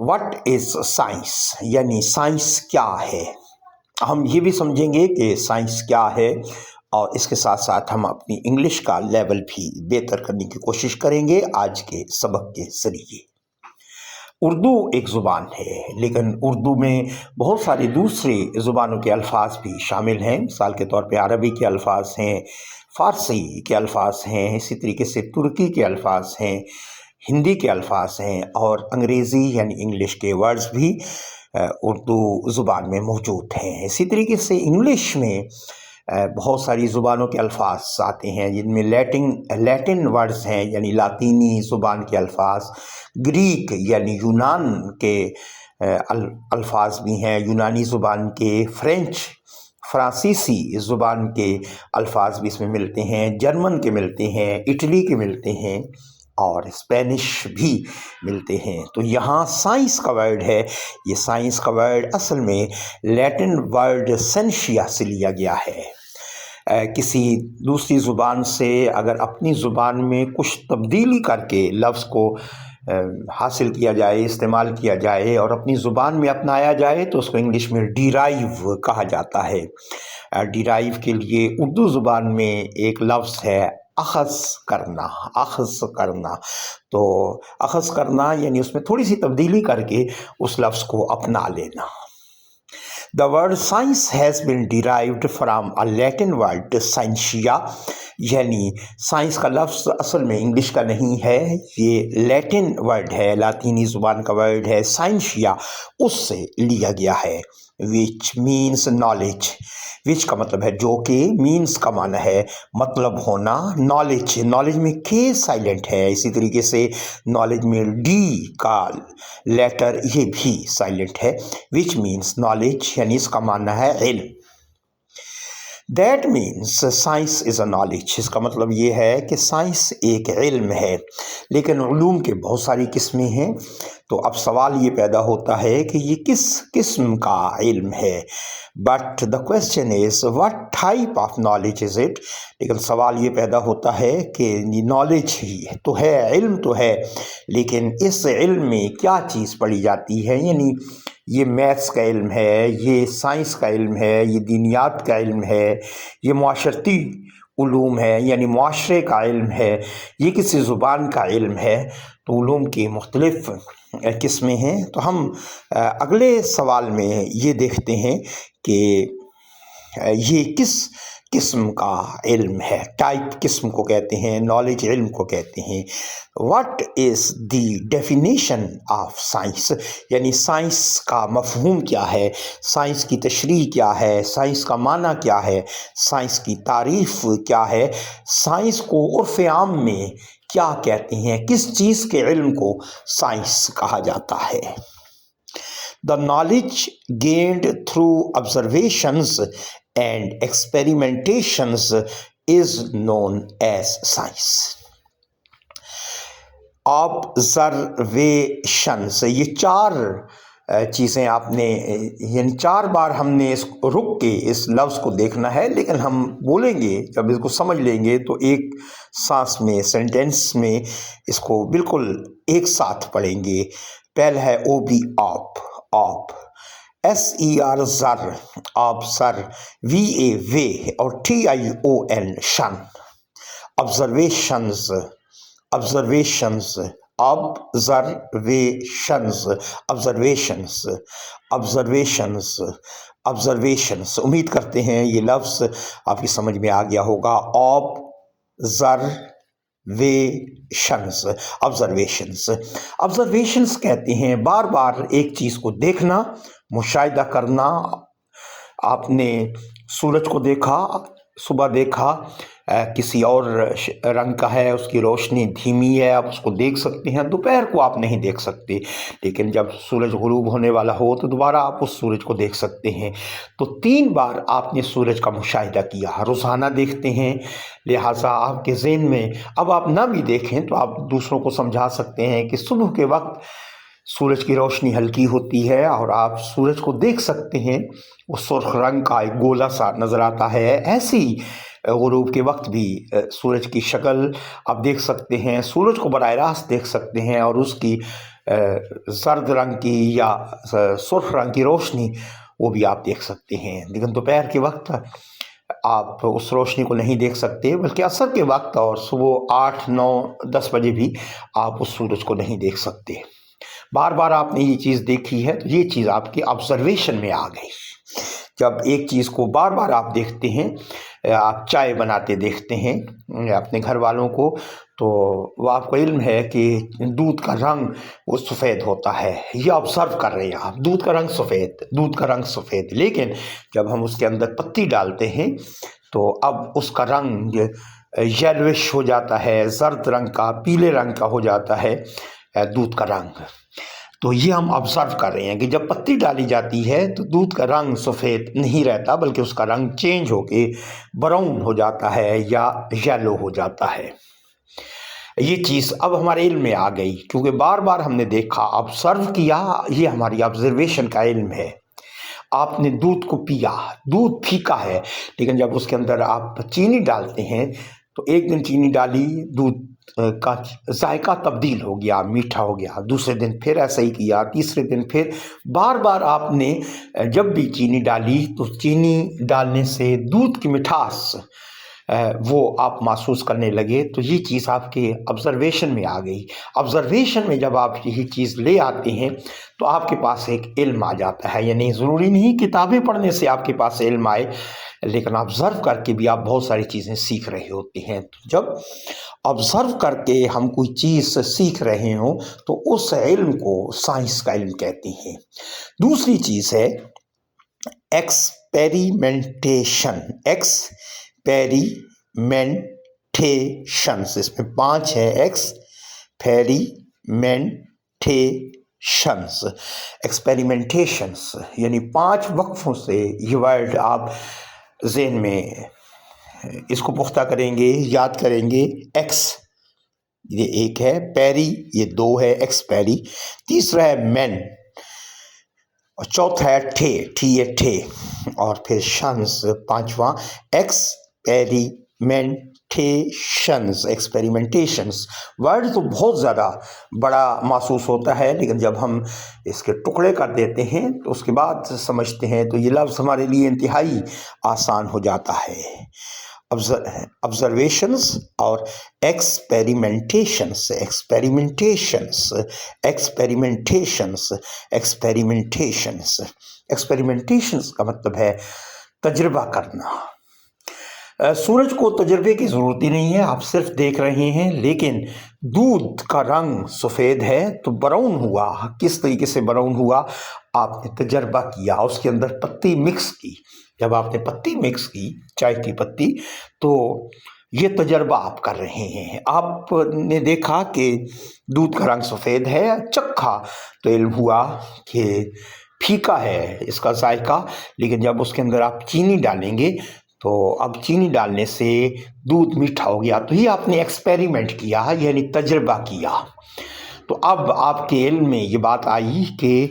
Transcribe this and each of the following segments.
What is science यानी science क्या है। हम ये भी समझेंगे कि साइंस क्या है और इसके साथ साथ हम अपनी इंग्लिश का लेवल भी बेहतर करने की कोशिश करेंगे आज के सबक के जरिए। उर्दू एक ज़ुबान है, लेकिन उर्दू में बहुत सारी दूसरी ज़ुबानों के अल्फाज भी शामिल हैं। मिसाल के तौर पे अरबी के अल्फाज हैं, फ़ारसी के अल्फाज हैं, इसी तरीके से तुर्की के अल्फाज हैं, हिंदी के अल्फाज हैं और अंग्रेज़ी यानी इंग्लिश के वर्ड्स भी उर्दू ज़ुबान में मौजूद हैं। इसी तरीके से इंग्लिश में बहुत सारी ज़ुबानों के अल्फाज आते हैं जिनमें लैटिन वर्ड्स हैं यानी लातीनी ज़ुबान के अल्फाज, ग्रीक यानी यूनान के अल्फाज भी हैं, यूनानी ज़ुबान के, फ्रांसीसी ज़ुबान के अल्फाज भी इसमें मिलते हैं, जर्मन के मिलते हैं, इटली के मिलते हैं और स्पेनिश भी मिलते हैं। तो यहाँ साइंस का वर्ड है, ये साइंस का वर्ड असल में लैटिन वर्ड सेंशिया से लिया गया है। किसी दूसरी ज़ुबान से अगर अपनी ज़ुबान में कुछ तब्दीली करके लफ्ज़ को हासिल किया जाए, इस्तेमाल किया जाए और अपनी ज़ुबान में अपनाया जाए तो उसको इंग्लिश में डिराइव कहा जाता है। डिराइव के लिए उर्दू ज़ुबान में एक लफ्ज़ है अख़ज़ करना। तो अख़ज़ करना यानी उसमें थोड़ी सी तब्दीली करके उस लफ्ज़ को अपना लेना। The word science has been derived from a Latin word scientia, यानी साइंस का लफ्ज़ असल में इंग्लिश का नहीं है, ये लैटिन वर्ड है, लातीनी ज़ुबान का वर्ड है साइंशिया, उससे लिया गया है। विच मीन्स नॉलेज, विच का मतलब है जो कि, मीन्स का माना है मतलब होना, नॉलेज में के साइलेंट है, इसी तरीके से नॉलेज में डी का लेटर ये भी साइलेंट है। विच मीन्स नॉलेज यानी इसका माना है इल्म। That means science is a knowledge, इसका मतलब ये है कि साइंस एक इल्म है, लेकिन उलूम के बहुत सारी किस्में हैं। तो अब सवाल ये पैदा होता है कि ये किस किस्म का इल्म है। But the question is what type of knowledge is it. लेकिन सवाल ये पैदा होता है कि नॉलेज ही तो है, इल्म तो है, लेकिन इस इल्म में क्या चीज़ पढ़ी जाती है। यानी ये मैथ्स का इल्म है, ये साइंस का इल्म है, ये दीनियात का इल्म है, ये मुआशरती उलूम है यानी मुआशरे का इल्म है, ये किसी ज़ुबान का इल्म है। तो उलूम की मुख्तलिफ़ किस्में हैं। तो हम अगले सवाल में ये देखते हैं कि ये किस किस्म का इल्म है। टाइप किस्म को कहते हैं, नॉलेज इल्म को कहते हैं। What is the definition of science, यानी साइंस का मफहूम क्या है, साइंस की तशरीह क्या है, साइंस का माना क्या है, साइंस की तारीफ़ क्या है, साइंस को उर्फ़ आम में क्या कहते हैं, किस चीज़ के इल्म को साइंस कहा जाता है। The knowledge gained through observations and experimentations is known as science. Observations, ये चार चीज़ें आपने यानी चार बार हमने इस रुक के इस लफ्ज़ को देखना है, लेकिन हम बोलेंगे जब इसको समझ लेंगे तो एक सांस में, सेंटेंस में इसको बिल्कुल एक साथ पढ़ेंगे। पहला है ओ बी ऑप, SER ज़र, ऑब्सर, VA वे और TION शन। ऑब्जर्वेशंस, उम्मीद करते हैं ये लफ्ज़ आपकी समझ में आ गया होगा। ऑब्जर्वेशंस कहते हैं बार बार एक चीज़ को देखना, मुशाहिदा करना। आपने सूरज को देखा, सुबह देखा, किसी और रंग का है, उसकी रोशनी धीमी है, आप उसको देख सकते हैं। दोपहर को आप नहीं देख सकते, लेकिन जब सूरज गुरूब होने वाला हो तो दोबारा आप उस सूरज को देख सकते हैं। तो 3 बार आपने सूरज का मुशाहिदा किया, रोज़ाना देखते हैं, लिहाजा आपके ज़हन में अब आप ना भी देखें तो आप दूसरों को समझा सकते हैं कि सुबह के वक्त सूरज की रोशनी हल्की होती है और आप सूरज को देख सकते हैं, वो सुर्ख रंग का एक गोला सा नज़र आता है। ऐसी गुरूब के वक्त भी सूरज की शक्ल आप देख सकते हैं, सूरज को बराह रास्त देख सकते हैं और उसकी زرد رنگ کی یا سرخ رنگ کی روشنی وہ بھی آپ دیکھ سکتے ہیں، لیکن دوپہر کے وقت آپ اس روشنی کو نہیں دیکھ سکتے، بلکہ عصر کے وقت اور صبح 8 9 10 بجے بھی آپ اس سورج کو نہیں دیکھ سکتے۔ بار بار آپ نے یہ چیز دیکھی ہے تو یہ چیز آپ کے آبزرویشن میں آ گئی۔ جب ایک چیز کو بار بار آپ دیکھتے ہیں، آپ چائے بناتے دیکھتے ہیں اپنے گھر والوں کو، تو وہ آپ کو علم ہے کہ دودھ کا رنگ وہ سفید ہوتا ہے، یہ آبزرو کر رہے ہیں آپ، دودھ کا رنگ سفید، لیکن جب ہم اس کے اندر پتی ڈالتے ہیں تو اب اس کا رنگ یلوش ہو جاتا ہے، زرد رنگ کا، پیلے رنگ کا ہو جاتا ہے دودھ کا رنگ۔ تو یہ ہم آبزرو کر رہے ہیں کہ جب پتی ڈالی جاتی ہے تو دودھ کا رنگ سفید نہیں رہتا، بلکہ اس کا رنگ چینج ہو کے براؤن ہو جاتا ہے یا یلو ہو جاتا ہے۔ یہ چیز اب ہمارے علم میں آ گئی، کیونکہ بار بار ہم نے دیکھا، آبزرو کیا، یہ ہماری آبزرویشن کا علم ہے۔ آپ نے دودھ کو پیا، دودھ پھیکا ہے، لیکن جب اس کے اندر آپ چینی ڈالتے ہیں تو ایک دن چینی ڈالی، دودھ کا ذائقہ تبدیل ہو گیا، میٹھا ہو گیا، دوسرے دن پھر ایسا ہی کیا، تیسرے دن پھر بار بار آپ نے جب بھی چینی ڈالی تو چینی ڈالنے سے دودھ کی مٹھاس وہ آپ محسوس کرنے لگے۔ تو یہ چیز آپ کے آبزرویشن میں آ گئی۔ آبزرویشن میں جب آپ یہی چیز لے آتے ہیں تو آپ کے پاس ایک علم آ جاتا ہے، یعنی ضروری نہیں کتابیں پڑھنے سے آپ کے پاس علم آئے، لیکن آبزرو کر کے بھی آپ بہت ساری چیزیں سیکھ رہے ہوتے ہیں۔ جب آبزرو کر کے ہم کوئی چیز سیکھ رہے ہوں تو اس علم کو سائنس کا علم کہتے ہیں۔ دوسری چیز ہے ایکسپیریمنٹیشن۔ ایکسپیریمنٹیشنز، اس میں 5 ہے، ایکسپیریمنٹیشنز یعنی 5 وقفوں سے یہ ورڈ آپ ذہن میں اس کو پختہ کریں گے، یاد کریں گے۔ ایکس یہ ایک ہے، پیری یہ 2 ہے، ایکسپیری، تیسرا ہے مین، اور چوتھا ہے ٹھے، اور پھر شنز 5واں، ایکسپیریمنٹیشنز۔ ورڈ تو بہت زیادہ بڑا محسوس ہوتا ہے، لیکن جب ہم اس کے ٹکڑے کر دیتے ہیں تو اس کے بعد سمجھتے ہیں تو یہ لفظ ہمارے لیے انتہائی آسان ہو جاتا ہے۔ آبزرویشنز اور ایکسپیریمنٹیشنز کا مطلب ہے تجربہ کرنا۔ سورج کو تجربے کی ضرورت ہی نہیں ہے، آپ صرف دیکھ رہے ہیں، لیکن دودھ کا رنگ سفید ہے تو براؤن ہوا، کس طریقے سے براؤن ہوا؟ آپ نے تجربہ کیا، اس کے اندر پتی مکس کی۔ جب آپ نے پتی مکس کی، چائے کی پتی، تو یہ تجربہ آپ کر رہے ہیں۔ آپ نے دیکھا کہ دودھ کا رنگ سفید ہے، چکھا تو علم ہوا کہ پھیکا ہے اس کا ذائقہ، لیکن جب اس کے اندر آپ چینی ڈالیں گے تو اب چینی ڈالنے سے دودھ میٹھا ہو گیا، تو یہ آپ نے ایکسپیریمنٹ کیا، یعنی تجربہ کیا۔ تو اب آپ کے علم میں یہ بات آئی کہ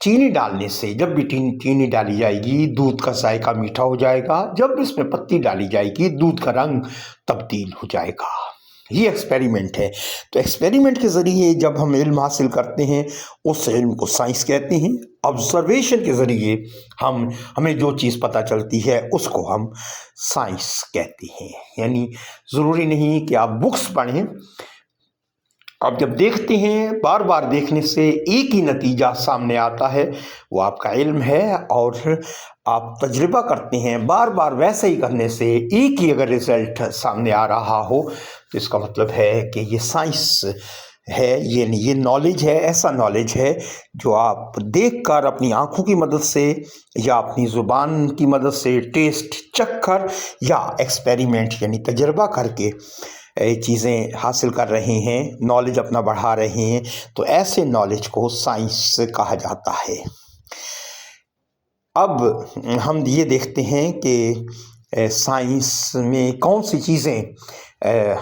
چینی ڈالنے سے، جب بھی چینی ڈالی جائے گی دودھ کا ذائقہ میٹھا ہو جائے گا، جب اس میں پتی ڈالی جائے گی دودھ کا رنگ تبدیل ہو جائے گا۔ یہ ایکسپیریمنٹ ہے۔ تو ایکسپیریمنٹ کے ذریعے جب ہم علم حاصل کرتے ہیں اس علم کو سائنس کہتے ہیں۔ آبزرویشن کے ذریعے ہمیں جو چیز پتہ چلتی ہے اس کو ہم سائنس کہتے ہیں۔ یعنی ضروری نہیں کہ آپ بکس پڑھیں، آپ جب دیکھتے ہیں، بار بار دیکھنے سے ایک ہی نتیجہ سامنے آتا ہے، وہ آپ کا علم ہے، اور آپ تجربہ کرتے ہیں، بار بار ویسے ہی کرنے سے ایک ہی اگر رزلٹ سامنے آ رہا ہو تو اس کا مطلب ہے کہ یہ سائنس ہے، یعنی یہ نالج ہے، ایسا نالج ہے جو آپ دیکھ کر اپنی آنکھوں کی مدد سے یا اپنی زبان کی مدد سے ٹیسٹ چکھ کر یا ایکسپیریمنٹ یعنی تجربہ کر کے چیزیں حاصل کر رہے ہیں، نالج اپنا بڑھا رہے ہیں، تو ایسے نالج کو سائنس کہا جاتا ہے۔ اب ہم یہ دیکھتے ہیں کہ سائنس میں کون سی چیزیں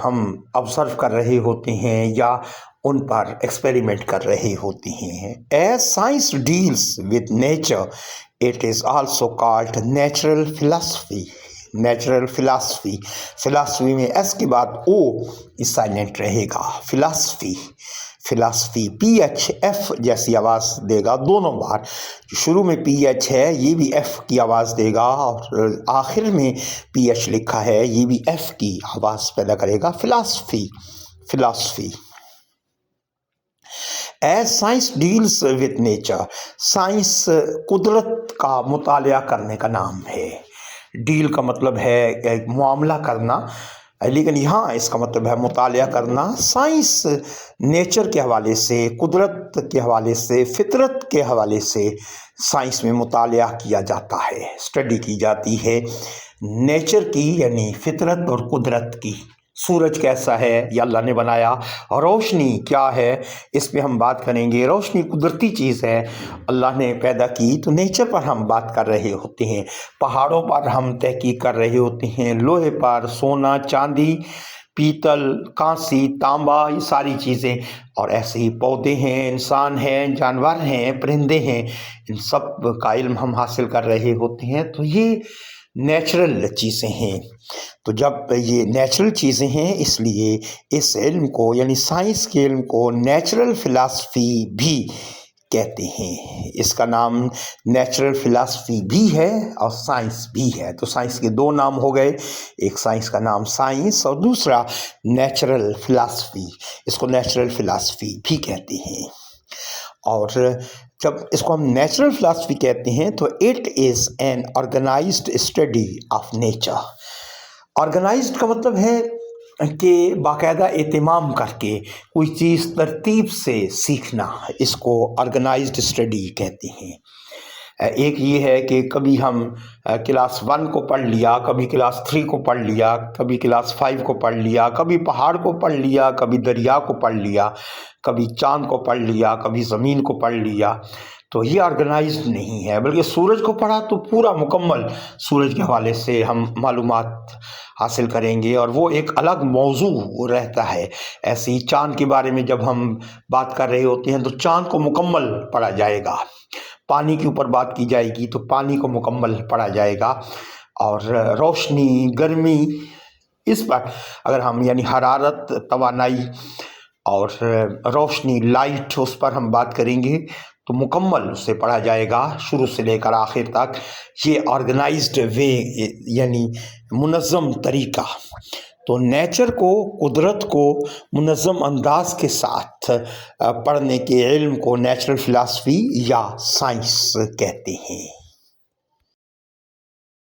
ہم آبزرو کر رہے ہوتے ہیں یا ان پر ایکسپیریمنٹ کر رہے ہوتے ہیں۔ As science deals with nature it is also called natural philosophy. Philosophy میں ایس کے بعد او سائلنٹ رہے گا، فلاسفی फिलासफी। PH जैसी आवाज़ देगा दोनों बार। जो शुरू में PH है ये भी F की आवाज़ देगा और आखिर में PH लिखा है ये भी F की आवाज़ पैदा करेगा। Philosophy. As science deals with nature, science कुदरत का मुतालिया करने का नाम है। डील का मतलब है एक मामला करना, लेकिन यहाँ इसका मतलब है मुतालिया करना। साइंस नेचर के हवाले से, कुदरत के हवाले से, फितरत के हवाले से साइंस में मुतालिया किया जाता है, स्टडी की जाती है नेचर की यानी फितरत और कुदरत की। सूरज कैसा है ये अल्लाह ने बनाया, और रोशनी क्या है इस पे हम बात करेंगे। रोशनी कुदरती चीज़ है, अल्लाह ने पैदा की। तो नेचर पर हम बात कर रहे होते हैं, पहाड़ों पर हम तहकीक कर रहे होते हैं, लोहे पर, सोना, चांदी, पीतल, कांसी, तांबा, ये सारी चीज़ें। और ऐसे ही पौधे हैं, इंसान हैं, जानवर हैं, परिंदे हैं, इन सब का इल्म हम हासिल कर रहे होते हैं। तो ये नेचुरल चीज़ें हैं। तो जब ये नेचुरल चीज़ें हैं इसलिए इस इल्म को यानी साइंस के इल्म को नेचुरल फ़िलासफ़ी भी कहते हैं। इसका नाम नेचुरल फ़िलासफ़ी भी है और साइंस भी है। तो साइंस के दो नाम हो गए, एक साइंस का नाम साइंस और दूसरा नेचुरल फ़िलासफ़ी। इसको नेचुरल फ़िलासफ़ी भी कहते हैं। और जब इसको हम नेचुरल फ़िलासफ़ी कहते हैं तो it is an organised study of nature. Organised का मतलब है कि बाकायदा एहतमाम करके कोई चीज़ तरतीब से सीखना, इसको ऑर्गेनाइज्ड स्टडी कहते हैं। एक ये है कि कभी हम क्लास 1 को पढ़ लिया, कभी क्लास 3 को पढ़ लिया, कभी क्लास 5 को पढ़ लिया, कभी पहाड़ को पढ़ लिया, कभी दरिया को पढ़ लिया, कभी चाँद को पढ़ लिया, कभी ज़मीन को पढ़ लिया। तो ये ऑर्गेनाइज्ड नहीं है, बल्कि सूरज को पढ़ा तो पूरा मुकम्मल सूरज के हवाले से हम मालूमात हासिल करेंगे और वो एक अलग मौजू रहता है। ऐसे ही चाँद के बारे में जब हम बात कर रहे होते हैं तो चाँद को मुकम्मल पढ़ा जाएगा। पानी के ऊपर बात की जाएगी तो पानी को मुकम्मल पढ़ा जाएगा। और रोशनी, गर्मी, इस पर अगर हम यानी हरारत, तवानाई और रोशनी, लाइट, उस पर हम बात करेंगे तो मुकम्मल उसे पढ़ा जाएगा शुरू से लेकर आखिर तक। ये ऑर्गेनाइज्ड वे यानी मुनज़्ज़म तरीका। तो नेचर को, कुदरत को मुनज़्ज़म अंदाज के साथ पढ़ने के इल्म को नेचुरल फ़िलासफ़ी या साइंस कहते हैं।